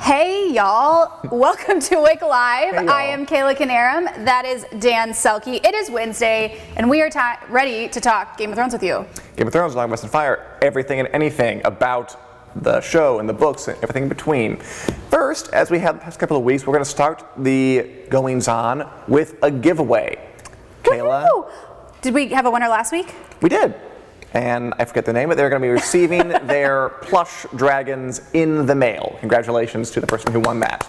Hey y'all, welcome to Wake Live. Hey, I am Kayla Dan. That is Dan Selke. It is Wednesday, and we are ready to talk Game of Thrones with you. Game of Thrones, Long West and Fire, everything and anything about the show and the books and everything in between. First, as we have the past couple of weeks, we're going to start the goings-on with a giveaway. Kayla? Woo-hoo! Did we have a winner last week? We did. And I forget the name, but they're going to be receiving their plush dragons in the mail. Congratulations to the person who won that.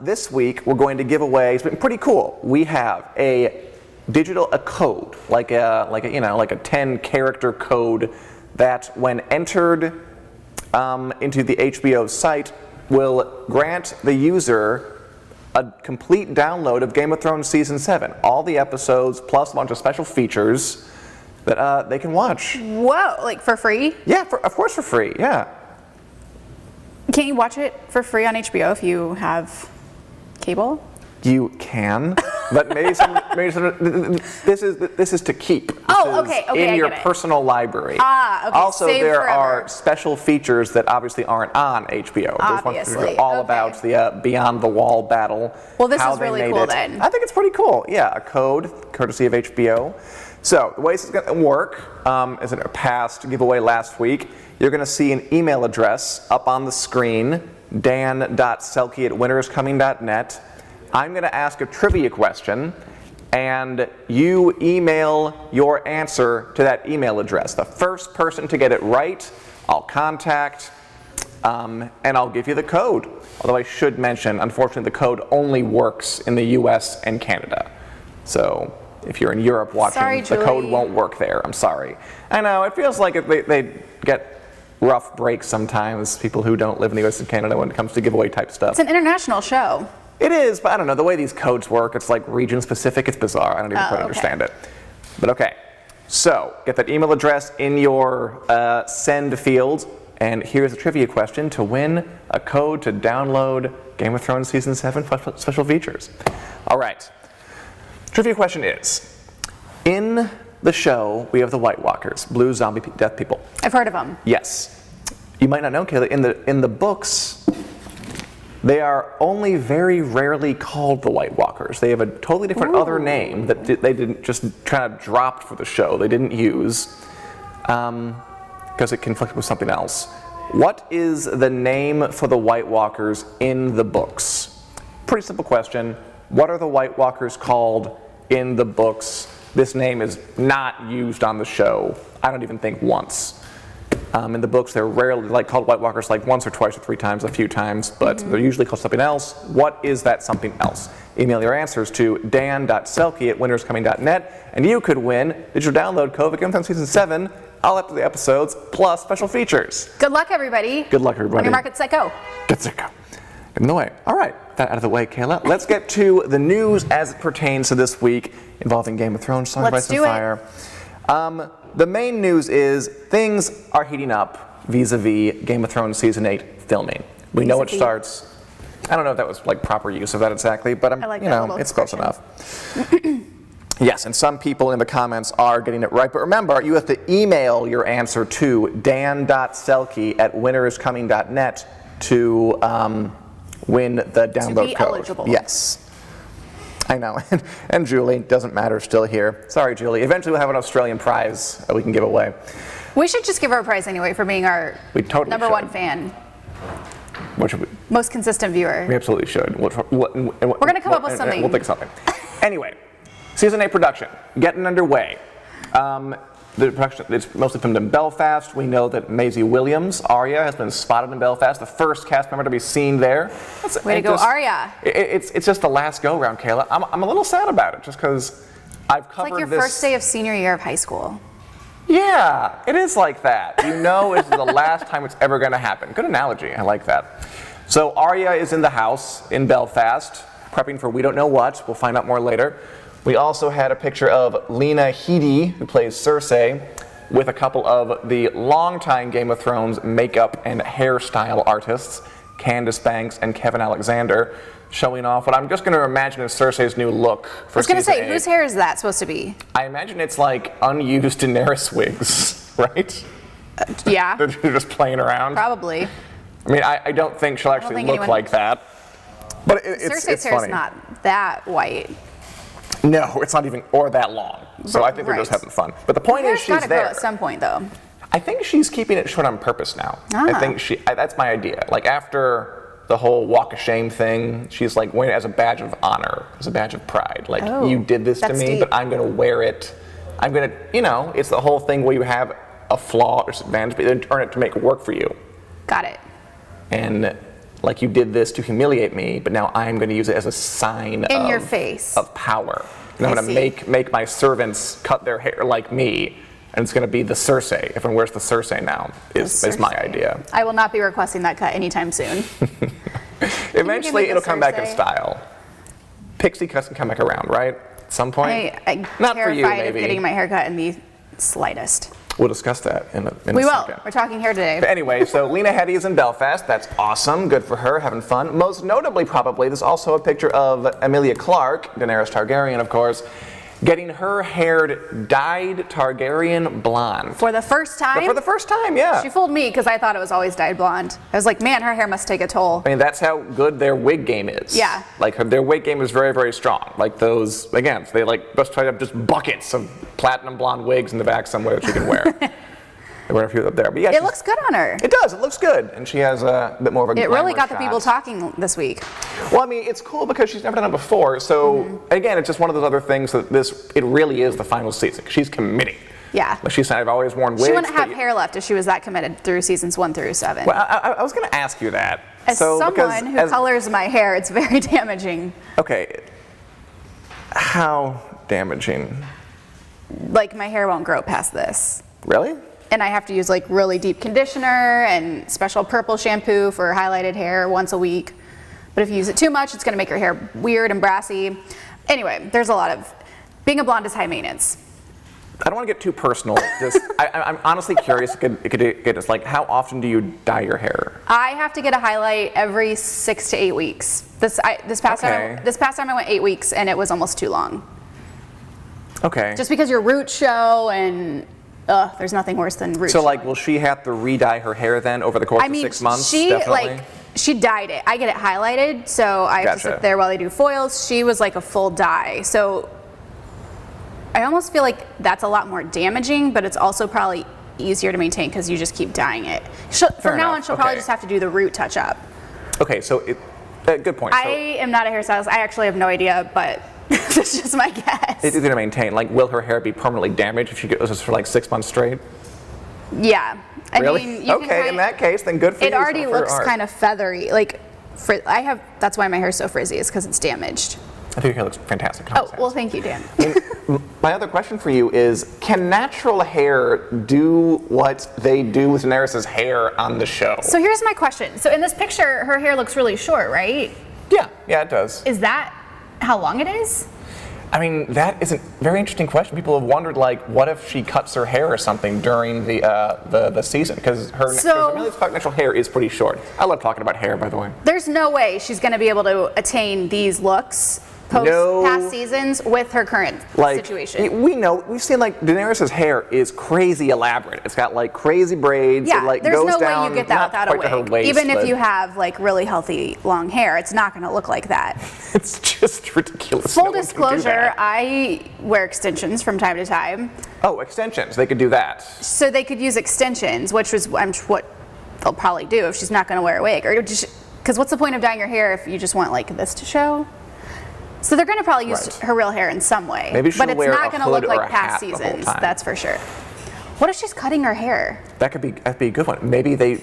This week, we're going to give away something pretty cool. We have a code, like a 10-character code that, when entered into the HBO site, will grant the user a complete download of Game of Thrones Season 7. All the episodes, plus a bunch of special features that they can watch. Whoa, like for free? Yeah, of course for free, yeah. Can't you watch it for free on HBO if you have cable? You can, but maybe some this is to keep. Okay, in I your get it. personal library. Okay. Also, save there forever. are special features that obviously aren't on HBO. There's ones that Obviously, are all okay. about the Beyond the Wall battle. Well, this how is they really made cool it. then. I think it's pretty cool. Yeah, a code, courtesy of HBO. So the way this is going to work is in a past giveaway last week. You're going to see an email address up on the screen, dan.selke@winteriscoming.net. I'm going to ask a trivia question, and you email your answer to that email address. The first person to get it right, I'll contact, and I'll give you the code. Although I should mention, unfortunately, the code only works in the US and Canada. So if you're in Europe watching, Sorry, the code Julie. won't work there. I'm sorry. I know, it feels like they get rough breaks sometimes, people who don't live in the US and Canada, when it comes to giveaway type stuff. It's an international show. It is, but I don't know, the way these codes work, it's like region specific, it's bizarre. I don't even quite understand it. But okay, so get that email address in your send field, and here's a trivia question to win a code to download Game of Thrones Season 7 special features. All right, trivia question is, in the show, we have the White Walkers, blue zombie death people. I've heard of them. Yes. You might not know, Kayla, in the books, they are only very rarely called the White Walkers. They have a totally different other name that they didn't just kind of dropped for the show. They didn't use because it conflicted with something else. What is the name for the White Walkers in the books? Pretty simple question. What are the White Walkers called in the books? This name is not used on the show. I don't even think once. In the books, they're rarely called White Walkers once or twice or three times, a few times, but they're usually called something else. What is that something else? Email your answers to dan.selke@winteriscoming.net, and you could win digital download code for Game of Thrones Season 7, all up to the episodes, plus special features. Good luck, everybody. Good luck, everybody. On your market, set, go. Get set, go. Get in the way. All right, that out of the way, Kayla. Let's get to the news as it pertains to this week involving Game of Thrones, Song of Ice and Fire. The main news is things are heating up vis-a-vis Game of Thrones Season 8 filming. We know it starts. I don't know if that was proper use of that exactly, but it's close enough. Yes, and some people in the comments are getting it right, but remember, you have to email your answer to dan.selke@winteriscoming.net to win the download to be code. eligible. Yes. I know, and Julie, doesn't matter, still here. Sorry, Julie. Eventually we'll have an Australian prize that we can give away. We should just give her a prize anyway for being our number one fan. What should we? Most consistent viewer. We absolutely should. We're going to come up with something. We'll think of something. Anyway, Season 8 production, getting underway. The production, it's mostly filmed in Belfast. We know that Maisie Williams, Arya, has been spotted in Belfast, the first cast member to be seen there. Way to go, Arya. It's just the last go-round, Kayla. I'm a little sad about it, just because I've covered It's like your this. first day of senior year of high school. Yeah, it is like that. You know it's the last time it's ever going to happen. Good analogy, I like that. So Arya is in the house in Belfast, prepping for we don't know what. We'll find out more later. We also had a picture of Lena Headey, who plays Cersei, with a couple of the longtime Game of Thrones makeup and hairstyle artists, Candice Banks and Kevin Alexander, showing off what I'm just going to imagine is Cersei's new look for season 8. I was going to say, whose hair is that supposed to be? I imagine it's unused Daenerys wigs, right? Yeah. They're just playing around. Probably. I mean, I don't think she'll actually think look anyone- like that. But it's Cersei's hair's funny. not that white. No, it's not even, or that long. So I think they're just Right. having fun. But the point Her is hair's she's gotta grow there. at some point, though. I think she's keeping it short on purpose now. I think that's my idea. Like after the whole walk of shame thing, she's like wearing it as a badge of honor, as a badge of pride. Like Oh, you did this to that's me, deep. but I'm gonna wear it. I'm gonna, it's the whole thing where you have a flaw or disadvantage, but then turn it to make it work for you. Got it. And like you did this to humiliate me, but now I'm gonna use it as a sign In your face. of power. And I'm I gonna see. make my servants cut their hair like me. And it's going to be the Cersei. Everyone wears the Cersei now, is my Cersei. idea. I will not be requesting that cut anytime soon. Eventually, the it'll come back in Cersei? style. Pixie cuts can come back around, right? At some point? I'm Not for you, terrified of maybe. getting my hair cut in the slightest. We'll discuss that in a We will. second. We're talking hair today. But anyway, so Lena Headey is in Belfast. That's awesome. Good for her, having fun. Most notably, probably, there's also a picture of Emilia Clarke, Daenerys Targaryen, of course, getting her hair dyed Targaryen blonde. For the first time? But for the first time, yeah. She fooled me because I thought it was always dyed blonde. I was like, man, her hair must take a toll. I mean, that's how good their wig game is. Yeah. Like, their wig game is very, very strong. Like those, again, they like just try to have just buckets of platinum blonde wigs in the back somewhere that she can wear. They wear a few up there. But yeah, It looks good on her. It does. It looks good. And she has a bit more of a It really glamorous got the people shot. talking this week. Well, I mean, it's cool because she's never done it before. So, again, it's just one of those other things that it really is the final season. She's committing. Yeah. Like she said, I've always worn wigs. She wouldn't have but- hair left if she was that committed through seasons 1 through 7. Well, I was going to ask you that. As someone who colors my hair, it's very damaging. Okay. How damaging? Like, my hair won't grow past this. Really? And I have to use like really deep conditioner and special purple shampoo for highlighted hair once a week. But if you use it too much, it's gonna make your hair weird and brassy. Anyway, there's a lot of, being a blonde is high maintenance. I don't want to get too personal. Just, I'm honestly curious. It could get us like, how often do you dye your hair? I have to get a highlight every 6 to 8 weeks. This past time I went 8 weeks and it was almost too long. Okay. Just because your roots show and there's nothing worse than roots. So like, showing. will she have to re-dye her hair then over the course I of mean, 6 months? she Definitely? she dyed it. I get it highlighted, so I have to Gotcha. sit there while they do foils. She was like a full dye, so I almost feel like that's a lot more damaging, but it's also probably easier to maintain because you just keep dyeing it. From now on, enough. she'll probably Okay. just have to do the root touch up. Okay, so good point. I am not a hairstylist. I actually have no idea, but that's just my guess. It's easy to maintain. Like, will her hair be permanently damaged if she goes this for like 6 months straight? Yeah. I Really? mean, you Okay, in that case, then good for you. It already for your looks art. kind of feathery. Like, that's why my hair's so frizzy, is because it's damaged. I think your hair looks fantastic. Oh, well, thank you, Dan. My other question for you is, can natural hair do what they do with Daenerys' hair on the show? So here's my question. So in this picture, her hair looks really short, right? Yeah, it does. Is that how long it is? I mean, that is a very interesting question. People have wondered, like, what if she cuts her hair or something during the season? Because Emilia Clarke's natural hair is pretty short. I love talking about hair, by the way. There's no way she's going to be able to attain these looks past seasons with her current situation. We've seen like Daenerys' hair is crazy elaborate. It's got like crazy braids. Yeah, it, like, there's goes no down, way you get that not without a quite to her wig. waist, Even if but you have like really healthy long hair, it's not going to look like that. it's just ridiculous. Full No one can do disclosure, that. I wear extensions from time to time. Oh, extensions. They could do that. So they could use extensions, which is what they'll probably do if she's not going to wear a wig. Or because what's the point of dyeing your hair if you just want like this to show? So they're going to probably use her real hair in some way. Maybe she'll but it's wear not a going to look hood or like a past hat the whole seasons. time. That's for sure. What if she's cutting her hair? That'd be a good one. Maybe they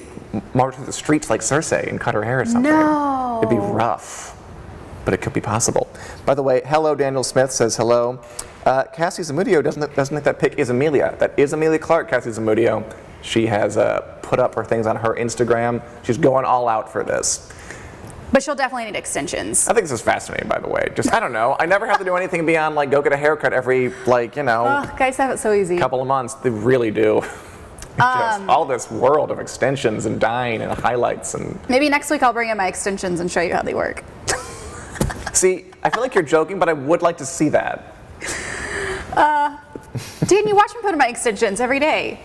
march through the streets like Cersei and cut her hair or something. No. It'd be rough, but it could be possible. By the way, hello, Daniel Smith says hello. Cassie Zamudio doesn't think that pic is Emilia. That is Emilia Clarke, Cassie Zamudio. She has put up her things on her Instagram. She's going all out for this. But she'll definitely need extensions. I think this is fascinating, by the way. Just, I don't know. I never have to do anything beyond, like, go get a haircut every, Guys have it so easy. couple of months. They really do. Just all this world of extensions and dyeing and highlights and... Maybe next week I'll bring in my extensions and show you how they work. See, I feel like you're joking, but I would like to see that. Dan, you watch me put in my extensions every day.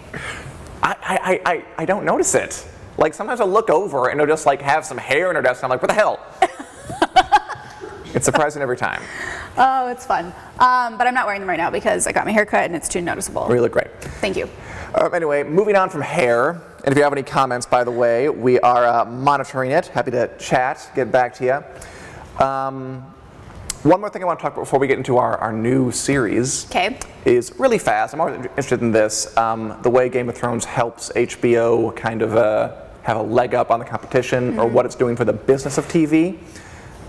I don't notice it. Like sometimes I'll look over and they'll just like have some hair in her desk and I'm like, what the hell? It's surprising every time. Oh, it's fun. But I'm not wearing them right now because I got my hair cut and it's too noticeable. You look great. Thank you. Anyway, moving on from hair, and if you have any comments, by the way, we are monitoring it. Happy to chat, get back to you. One more thing I want to talk about before we get into our new series is really fast. I'm always interested in this, the way Game of Thrones helps HBO kind of have a leg up on the competition or what it's doing for the business of TV.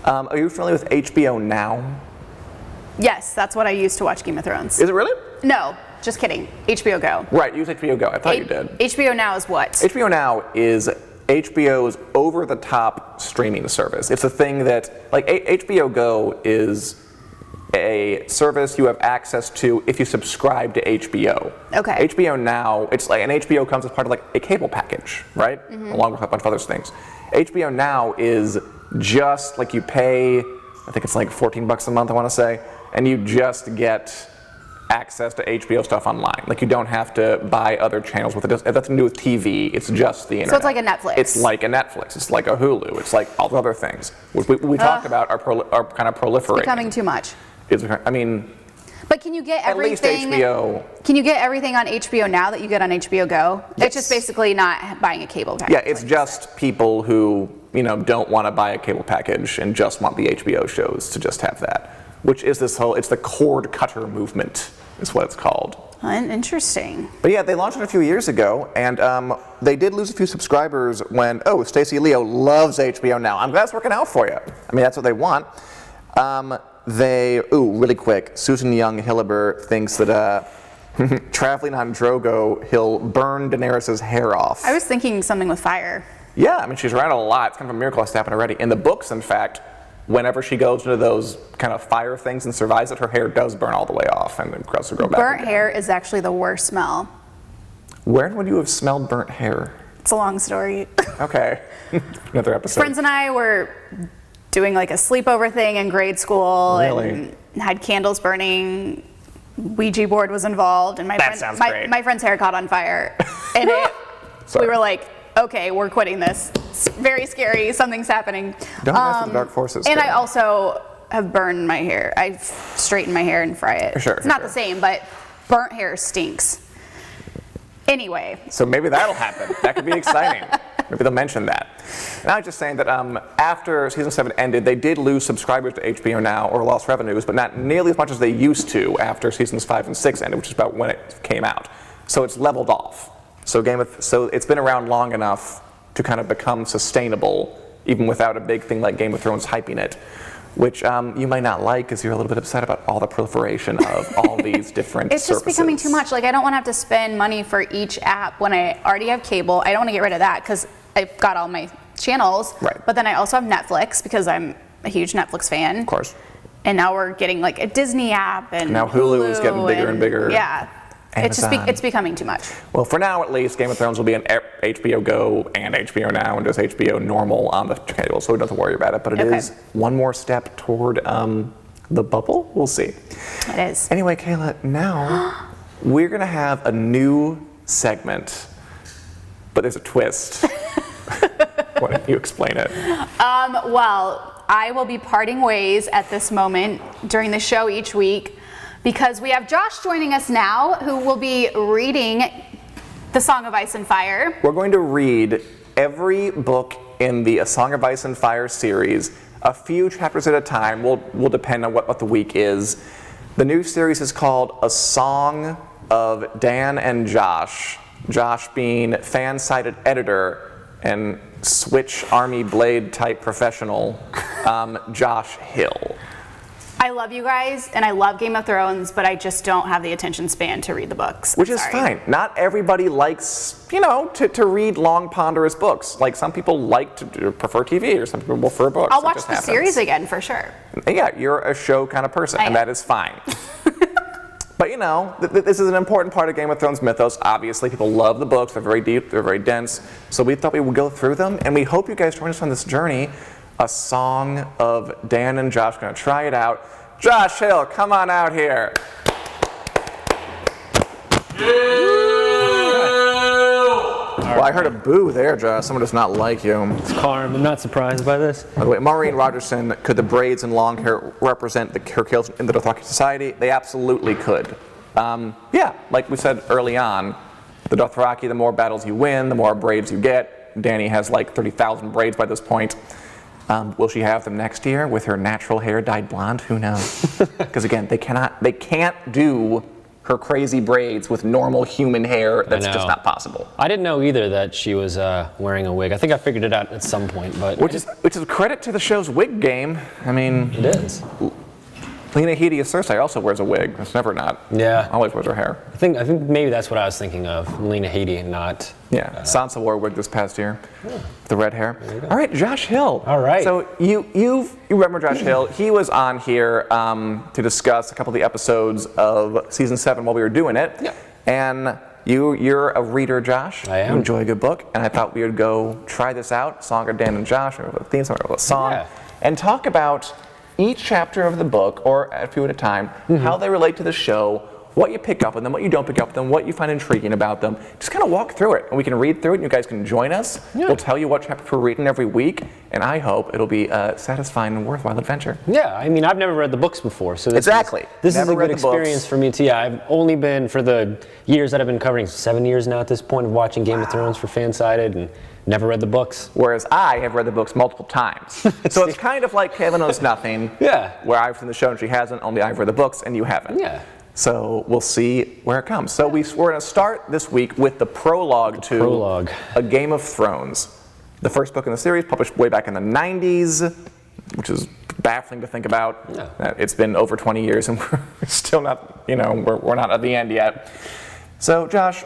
Are you familiar with HBO Now? Yes, that's what I used to watch Game of Thrones. Is it really? No, just kidding. HBO Go. Right, use HBO Go. I thought you did. HBO Now is what? HBO Now is HBO's over-the-top streaming service. It's a thing that, like, HBO Go is a service you have access to if you subscribe to HBO. Okay. HBO Now, it's like, and HBO comes as part of like a cable package, right? Along with a bunch of other things. HBO Now is just like you pay, I think it's like $14 a month, I want to say, and you just get access to HBO stuff online. Like you don't have to buy other channels with it. It has nothing to do with TV. It's just the internet. So it's like a Netflix. It's like a Netflix. It's like a Hulu. It's like all the other things which we talked about are kind of proliferating. Becoming too much. I mean, but can you get everything? At least HBO. Can you get everything on HBO Now that you get on HBO Go? Yes. It's just basically not buying a cable package. Yeah, it's just people who don't want to buy a cable package and just want the HBO shows to just have that. Which is it's the cord cutter movement, is what it's called. Interesting. But yeah, they launched it a few years ago, and they did lose a few subscribers when, Stacey Leo loves HBO Now. I'm glad it's working out for you. I mean, that's what they want. Really quick, Susan Young Hilleber thinks that traveling on Drogo, he'll burn Daenerys' hair off. I was thinking something with fire. Yeah, I mean, she's around a lot. It's kind of a miracle that's happened already. In the books, in fact, whenever she goes into those kind of fire things and survives it, her hair does burn all the way off and then grows to grow back. Burnt hair is actually the worst smell. Where would you have smelled burnt hair? It's a long story. Okay, another episode. Friends and I were doing like a sleepover thing in grade school Really? and had candles burning. Ouija board was involved, and sounds great. my friend's hair caught on fire, and we were like, okay, we're quitting this. It's very scary. Something's happening. Don't mess with the dark forces. And Kate. I also have burned my hair. I've straightened my hair and fry it. For sure, it's for not sure. the same, but burnt hair stinks. Anyway. So maybe that'll happen. That could be exciting. Maybe they'll mention that. And I was just saying that after season 7 ended, they did lose subscribers to HBO Now or lost revenues, but not nearly as much as they used to after seasons 5 and 6 ended, which is about when it came out. So it's leveled off. So it's been around long enough to kind of become sustainable, even without a big thing like Game of Thrones hyping it, which you might not like because you're a little bit upset about all the proliferation of all these different It's just services. becoming too much. Like, I don't want to have to spend money for each app when I already have cable. I don't want to get rid of that because I've got all my channels. Right. But then I also have Netflix because I'm a huge Netflix fan. Of course. And now we're getting like a Disney app and Now Hulu is getting bigger and bigger. Yeah. Amazon. It's becoming too much. Well, for now at least, Game of Thrones will be on HBO Go and HBO Now and just HBO normal on the schedule, so we don't have to worry about it. But it is one more step toward the bubble. We'll see. It is. Anyway, Kayla, now we're going to have a new segment, but there's a twist. Why don't you explain it? Well, I will be parting ways at this moment during the show each week because we have Josh joining us now who will be reading The Song of Ice and Fire. We're going to read every book in the A Song of Ice and Fire series, a few chapters at a time. Will depend on what the week is. The new series is called A Song of Dan and Josh. Josh being fan-sided editor and Switch Army Blade type professional, Josh Hill. I love you guys and I love Game of Thrones, but I just don't have the attention span to read the books. Which is fine. Not everybody likes, to read long, ponderous books. Like some people like to prefer TV, or some people prefer books. I'll watch the series again for sure. Yeah, you're a show kind of person, and that is fine. But this is an important part of Game of Thrones mythos. Obviously, people love the books. They're very deep. They're very dense. So we thought we would go through them, and we hope you guys join us on this journey. A Song of Dan and Josh. We're going to try it out. Josh Hill, come on out here. All Well, I heard a boo there, Josh. Someone does not like you. It's Carm. I'm not surprised by this. By the way, Maureen Rogerson, could the braids and long hair represent her kills in the Dothraki society? They absolutely could. Yeah, like we said early on, the Dothraki, the more battles you win, the more braids you get. Dany has like 30,000 braids by this point. Will she have them next year with her natural hair dyed blonde? Who knows? Because again, they can't do her crazy braids with normal human hair. That's just not possible. I didn't know either that she was wearing a wig. I think I figured it out at some point, but which is a credit to the show's wig game. I mean, it is. Lena Headey as Cersei also wears a wig. It's never not. Yeah. Always wears her hair. I think maybe that's what I was thinking of. Lena Headey, not. Yeah. Sansa wore a wig this past year. Yeah. The red hair. All right, Josh Hill. All right. So you remember Josh Hill? He was on here to discuss a couple of the episodes of season 7 while we were doing it. Yeah. And you're a reader, Josh. I am. You enjoy a good book, and I thought we would go try this out. Song of Dan and Josh, or a theme song, or a song, and talk about each chapter of the book, or a few at a time, how they relate to the show, what you pick up on them, what you don't pick up on them, what you find intriguing about them. Just kind of walk through it, and we can read through it, and you guys can join us. Yeah. We'll tell you what chapter we're reading every week, and I hope it'll be a satisfying and worthwhile adventure. Yeah, I mean, I've never read the books before, so this is a good experience for me too. Yeah, I've only been, for the years that I've been covering, 7 years now at this point of watching Game of Thrones for Fansided, and never read the books. Whereas I have read the books multiple times. So it's kind of like Kayla knows nothing. Yeah. Where I've seen the show and she hasn't, only I've read the books and you haven't. Yeah. So we'll see where it comes. So we're going to start this week with the prologue to A Game of Thrones. The first book in the series, published way back in the 90s, which is baffling to think about. Yeah. It's been over 20 years and we're still not, we're not at the end yet. So Josh,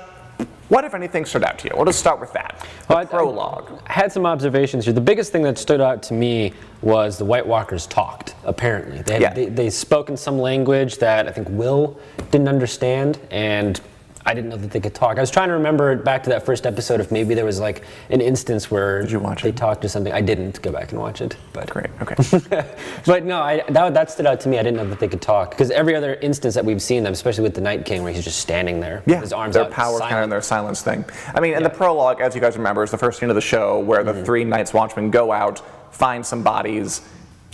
what, if anything, stood out to you? We'll just start with that. The prologue. I had some observations here. The biggest thing that stood out to me was the White Walkers talked, apparently. They spoke in some language that I think Will didn't understand, and I didn't know that they could talk. I was trying to remember back to that first episode if maybe there was like an instance where they talked to something. I didn't go back and watch it. But great, okay. But no, that stood out to me. I didn't know that they could talk. Because every other instance that we've seen them, especially with the Night King, where he's just standing there with his arms their out. Their power kind of in their silence thing. I mean, and the prologue, as you guys remember, is the first scene of the show where the 3 Night's Watchmen go out, find some bodies,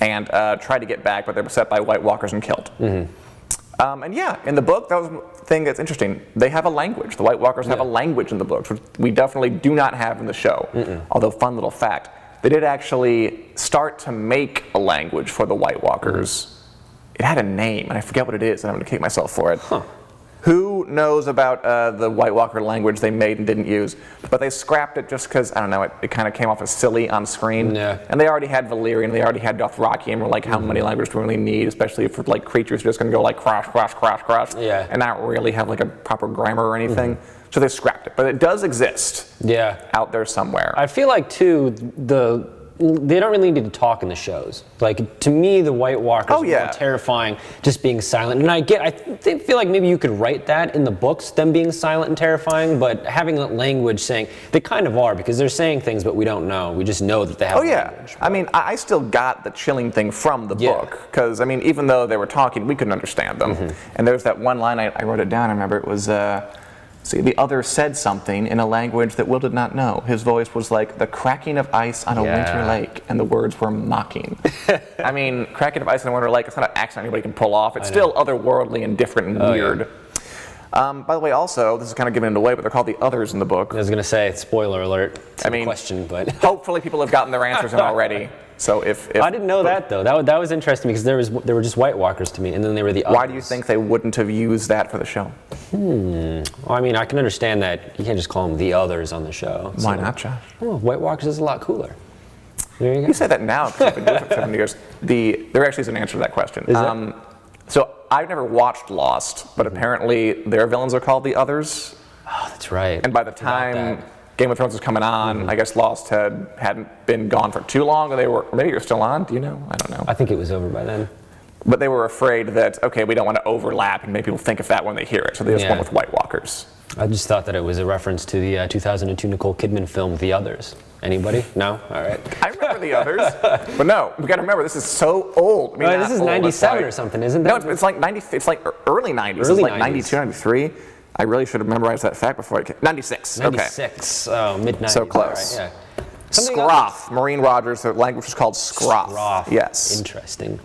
and try to get back, but they're beset by White Walkers and killed. And yeah, in the book, that was the thing that's interesting. They have a language. The White Walkers have a language in the books, which we definitely do not have in the show. Although, fun little fact, they did actually start to make a language for the White Walkers. It had a name, and I forget what it is, and I'm going to kick myself for it. Who knows about the White Walker language they made and didn't use? But they scrapped it just because, I don't know, it kind of came off as silly on screen. Yeah. And they already had Valyrian, they already had Dothraki, and we're like, how many languages do we really need? Especially if like creatures are just going to go like crash, crash, crash, crash, and not really have like a proper grammar or anything. So they scrapped it. But it does exist out there somewhere. I feel like, too, they don't really need to talk in the shows. Like, to me, the White Walkers are more terrifying just being silent. And I feel like maybe you could write that in the books, them being silent and terrifying, but having that language saying, they kind of are, because they're saying things, but we don't know. We just know that they have language. I mean, I still got the chilling thing from the book, because, I mean, even though they were talking, we couldn't understand them. And there's that one line, I wrote it down, I remember it was, see, the other said something in a language that Will did not know. His voice was like the cracking of ice on a winter lake, and the words were mocking. I mean, cracking of ice on a winter lake, it's not an accent anybody can pull off. It's still otherworldly and different and weird. By the way, also, this is kind of giving it away, but they're called the Others in the book. I was going to say, spoiler alert. I mean, question, but hopefully people have gotten their answers in already. So if I didn't know that though. That was interesting because there were just White Walkers to me, and then there were the Others. Why do you think they wouldn't have used that for the show? Well, I mean, I can understand that you can't just call them the Others on the show. Why not, Josh? Oh, White Walkers is a lot cooler. There you go. You say that now because I've been doing it for 7 years. There actually is an answer to that question. So I've never watched Lost, but apparently their villains are called the Others. Oh, that's right. And by the time Game of Thrones was coming on, I guess Lost hadn't been gone for too long, or maybe you're still on. Do you know? I don't know. I think it was over by then. But they were afraid that, okay, we don't want to overlap and make people think of that when they hear it, so they just went with White Walkers. I just thought that it was a reference to the 2002 Nicole Kidman film, The Others. Anybody? No? All right. I remember The Others, but no, we got to remember, this is so old. I mean, this is 97 or something, isn't it? No, it's like 90. It's like early 90s. It's like 92, 93. I really should have memorized that fact before I came. 96. 96. Oh, mid-90s. So close. All right, yeah. Something Scroff. Maureen Rogers, the language was called Scroff. Scroff. Yes. Interesting.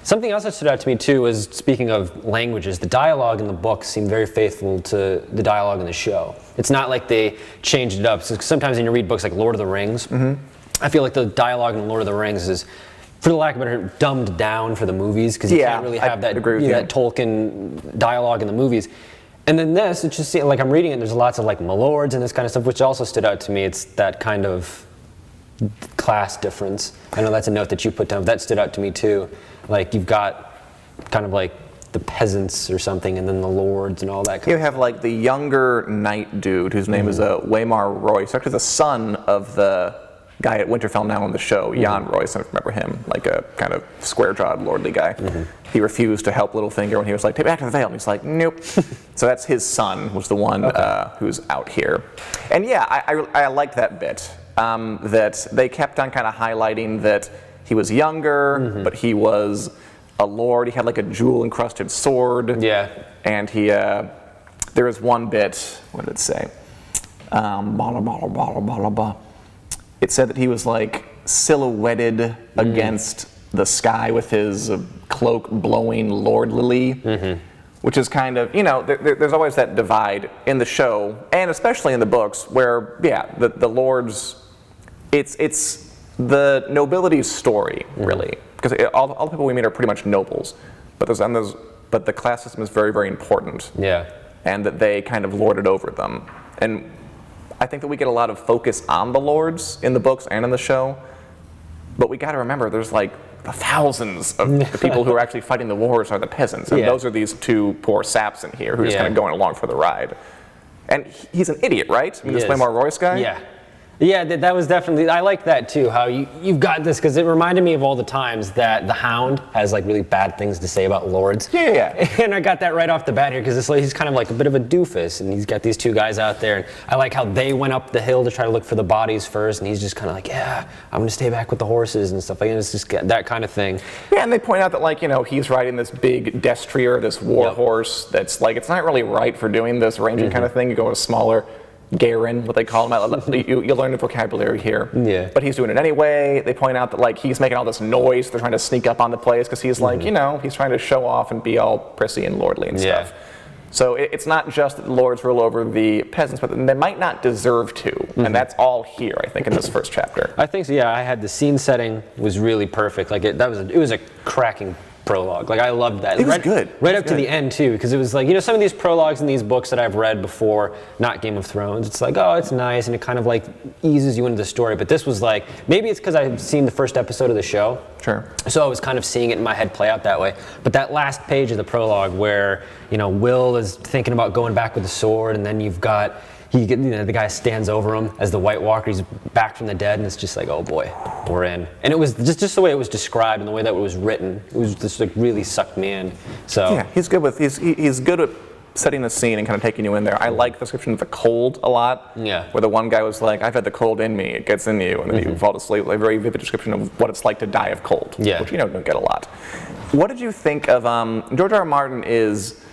Something else that stood out to me too was, speaking of languages, the dialogue in the book seemed very faithful to the dialogue in the show. It's not like they changed it up. So sometimes when you read books like Lord of the Rings, I feel like the dialogue in Lord of the Rings is, for the lack of a better, dumbed down for the movies, because you can't really have that Tolkien dialogue in the movies. And then this, it's just like I'm reading it, there's lots of like milords and this kind of stuff, which also stood out to me. It's that kind of class difference. I know that's a note that you put down, but that stood out to me too. Like you've got kind of like the peasants or something, and then the lords and all that kind of stuff. You have like the younger knight dude whose name is Waymar Roy. He's actually the son of the guy at Winterfell now on the show, Jan Roy, so I remember him, like a kind of square-jawed, lordly guy. He refused to help Littlefinger when he was like, take me back to the Vale, and he's like, nope. So that's his son, was the one who's out here. And yeah, I liked that bit, that they kept on kind of highlighting that he was younger, but he was a lord. He had like a jewel-encrusted sword. Yeah. And he, there was one bit, what did it say? It said that he was like silhouetted against the sky with his cloak blowing lordly, which is kind of, you know, there's always that divide in the show, and especially in the books, where, yeah, the lords, it's the nobility's story, really, because all the people we meet are pretty much nobles, but the class system is very, very important. Yeah. And that they kind of lord it over them. And I think that we get a lot of focus on the lords in the books and in the show, but we got to remember there's like the thousands of the people who are actually fighting the wars are the peasants, and those are these two poor saps in here who are just kind of going along for the ride. And he's an idiot, right? I mean, this Waymar Royce guy? Yeah. Yeah, that was definitely, I like that too, how you've got this, because it reminded me of all the times that the Hound has like really bad things to say about lords. Yeah. And I got that right off the bat here, because he's kind of like a bit of a doofus, and he's got these two guys out there, and I like how they went up the hill to try to look for the bodies first, and he's just kind of like, yeah, I'm going to stay back with the horses and stuff like that. It's just that kind of thing. Yeah, and they point out that, like, you know, he's riding this big destrier, this war horse that's like, it's not really right for doing this ranging kind of thing. You go with a smaller Garen, what they call him. You learn the vocabulary here. Yeah. But he's doing it anyway. They point out that like he's making all this noise. They're trying to sneak up on the place because he's like, you know, he's trying to show off and be all prissy and lordly and stuff. So it's not just that the lords rule over the peasants, but they might not deserve to. And that's all here, I think, in this first chapter. I think so. Yeah, I had the scene setting was really perfect. Like it was a cracking prologue. Like I loved that. It was good. Right up to the end too, because it was like, you know, some of these prologues in these books that I've read before, not Game of Thrones, it's like, oh, it's nice, and it kind of like eases you into the story. But this was like, maybe it's because I've seen the first episode of the show. Sure. So I was kind of seeing it in my head play out that way. But that last page of the prologue where, you know, Will is thinking about going back with the sword, and then you've got the guy stands over him as the White Walker. He's back from the dead, and it's just like, oh boy, we're in. And it was just the way it was described and the way that it was written. It was just like really sucked me in. So yeah, he's good at setting the scene and kind of taking you in there. I like the description of the cold a lot. Yeah. Where the one guy was like, I've had the cold in me, it gets in you, and then you fall asleep. Like a very vivid description of what it's like to die of cold. Yeah. Which, you know, don't get a lot. What did you think of George R. R. Martin is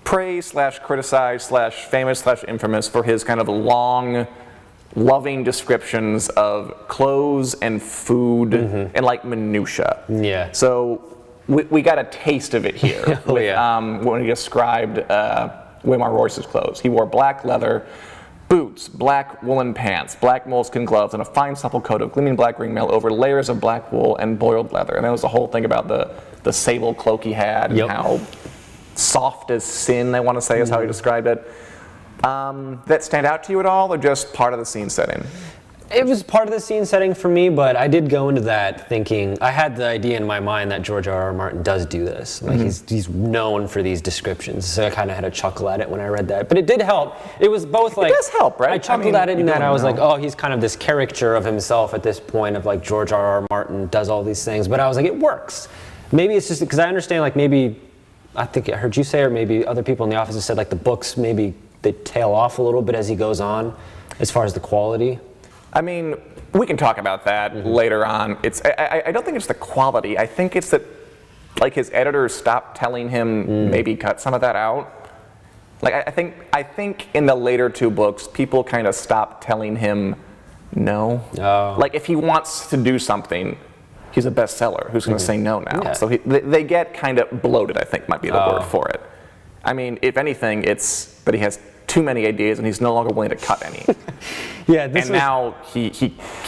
praised / criticized / famous / infamous for his kind of long, loving descriptions of clothes and food and like minutia. Yeah. So we got a taste of it here when he described Waymar Royce's clothes. He wore black leather boots, black woolen pants, black moleskin gloves, and a fine supple coat of gleaming black ringmail over layers of black wool and boiled leather. And that was the whole thing about the sable cloak he had and how soft as sin, I want to say, is how he described it. That stand out to you at all, or just part of the scene setting? It was part of the scene setting for me, but I did go into that thinking, I had the idea in my mind that George R. R. Martin does do this. Like he's known for these descriptions, so I kind of had a chuckle at it when I read that. But it did help. It was both like... It does help, right? I chuckled at it in that I was like, oh, he's kind of this caricature of himself at this point of like George R. R. Martin does all these things. But I was like, it works. Maybe it's just because I understand like maybe, I think I heard you say, or maybe other people in the office have said like the books maybe they tail off a little bit as he goes on as far as the quality. I mean, we can talk about that later on. I don't think it's the quality. I think it's that, like, his editors stopped telling him maybe cut some of that out. Like I think in the later 2 books, people kind of stop telling him no. Oh. Like if he wants to do something, he's a bestseller. Who's going to say no now? Yeah. So they get kind of bloated, I think might be the word for it. I mean, if anything, it's that he has too many ideas and he's no longer willing to cut any. Yeah, Now he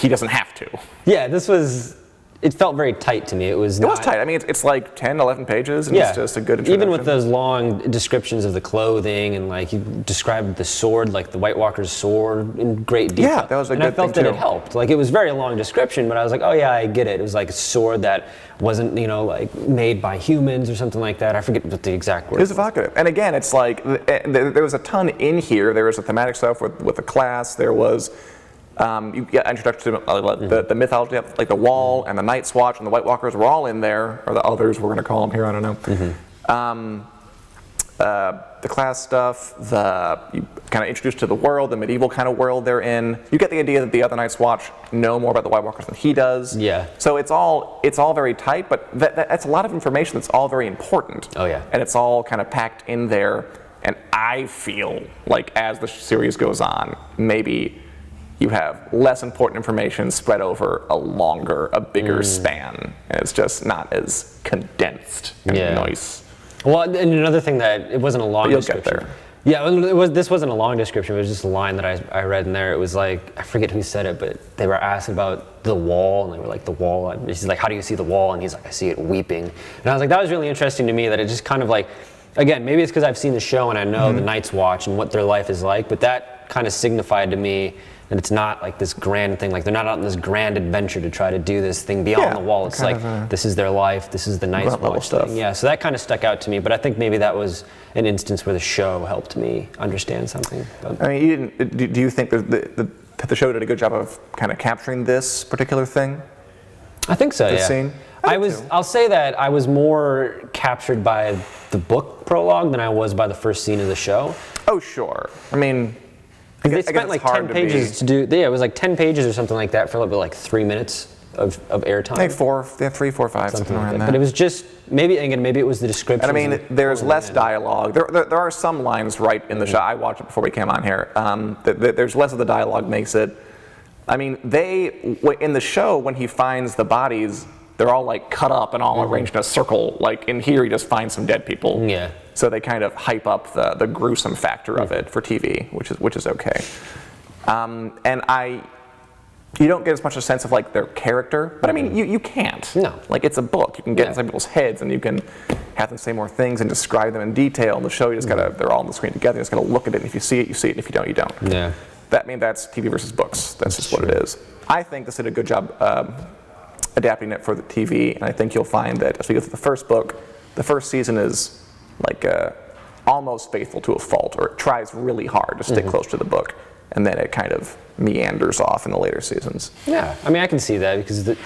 doesn't have to. Yeah, it felt very tight to me. It was tight. I mean, it's like 10, 11 pages, and it's just a good introduction. Even with those long descriptions of the clothing, and like you described the sword, like the White Walker's sword in great detail. Yeah, that was a good thing, And I felt that it helped. Like it was a very long description, but I was like, oh yeah, I get it. It was like a sword that wasn't, like made by humans or something like that. I forget what the exact word was. It was evocative. And again, it's like, there was a ton in here. There was the thematic stuff with the class. There was... you get introduction to the mythology of like the Wall and the Night's Watch and the White Walkers were all in there, or the others we're going to call them here, I don't know. The class stuff, you kind of introduced to the world, the medieval kind of world they're in. You get the idea that the other Night's Watch know more about the White Walkers than he does. Yeah. So it's all very tight, but that's a lot of information that's all very important. Oh yeah. And it's all kind of packed in there. And I feel like as the series goes on, maybe you have less important information spread over a bigger span. And it's just not as condensed and nice. Well, and another thing that it wasn't a long description. Get there. Yeah, this wasn't a long description. It was just a line that I read in there. It was like, I forget who said it, but they were asked about the wall, and they were like, the wall. He's like, how do you see the wall? And he's like, I see it weeping. And I was like, that was really interesting to me, that it just kind of like, again, maybe it's because I've seen the show and I know the Night's Watch and what their life is like, but that kind of signified to me that it's not like this grand thing, like they're not out on this grand adventure to try to do this thing beyond the wall. It's like, this is their life, this is the Night's Watch stuff. thing. Yeah, so that kind of stuck out to me, but I think maybe that was an instance where the show helped me understand something. But. I mean, do you think that the show did a good job of kind of capturing this particular thing? I think so, This scene? I'll say that I was more captured by the book prologue than I was by the first scene of the show. Oh, sure. I mean, they spent like 10 pages to do. Yeah, it was like 10 pages or something like that for like 3 minutes of airtime. I think 3, 4, 5, something around that. But it was just maybe it was the description. And I mean, there's less dialogue. There are some lines right in the show. I watched it before we came on here. There's less of the dialogue makes it. I mean, in the show when he finds the bodies, they're all like cut up and all arranged in a circle. Like in here, he just finds some dead people. Yeah. So they kind of hype up the gruesome factor of it for TV, which is okay. And you don't get as much a sense of like their character, but I mean you can't. No. Like it's a book. You can get inside people's heads and you can have them say more things and describe them in detail. In the show, you just gotta they're all on the screen together. You just gotta look at it. And if you see it, you see it. And if you don't, you don't. Yeah. That's TV versus books. That's just what it is. I think this did a good job adapting it for the TV, and I think you'll find that as we go through the first book, the first season is like almost faithful to a fault, or it tries really hard to stick close to the book, and then it kind of meanders off in the later seasons. Yeah, I mean, I can see that because the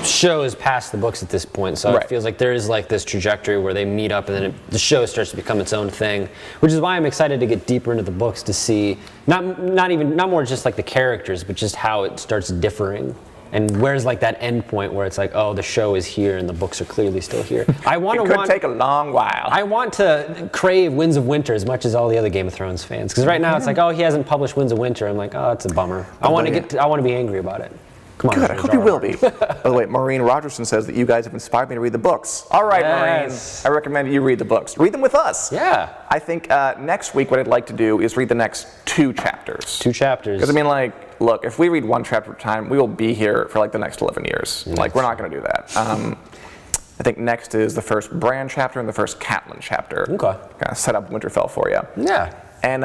show is past the books at this point, so it feels like there is like this trajectory where they meet up, and then the show starts to become its own thing, which is why I'm excited to get deeper into the books to see not more just like the characters, but just how it starts differing. And where's like that end point where it's like, oh, the show is here and the books are clearly still here. It could take a long while. I want to crave Winds of Winter as much as all the other Game of Thrones fans, because right now it's like, oh, he hasn't published Winds of Winter. I'm like, oh, it's a bummer. I want to be angry about it. Come on. Good. I hope you will be. By the way, Maureen Rogerson says that you guys have inspired me to read the books. All right, Yes. Maureen. I recommend you read the books. Read them with us. Yeah. I think next week what I'd like to do is read the next 2 chapters. 2 chapters. Because I mean, like, look, if we read 1 chapter at a time, we will be here for like the next 11 years. Like, we're not going to do that. I think next is the first Bran chapter and the first Catelyn chapter. Okay. Kind of set up Winterfell for you. Yeah. And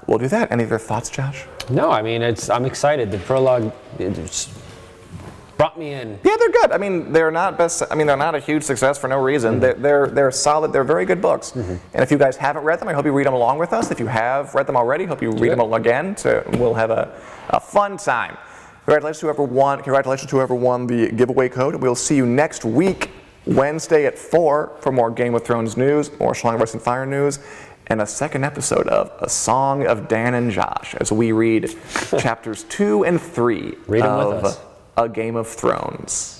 we'll do that. Any other thoughts, Josh? No, I mean, I'm excited. The prologue just brought me in. Yeah, they're good. I mean, they're not a huge success for no reason. They're solid. They're very good books. And if you guys haven't read them, I hope you read them along with us. If you have read them already, hope you read them all again. So we'll have a fun time. Congratulations to whoever won the giveaway code. We'll see you next week, Wednesday at 4 for more Game of Thrones news, more Song of Ice and Fire news, and a second episode of A Song of Dan and Josh as we read chapters 2 and 3 Read them with us. A Game of Thrones.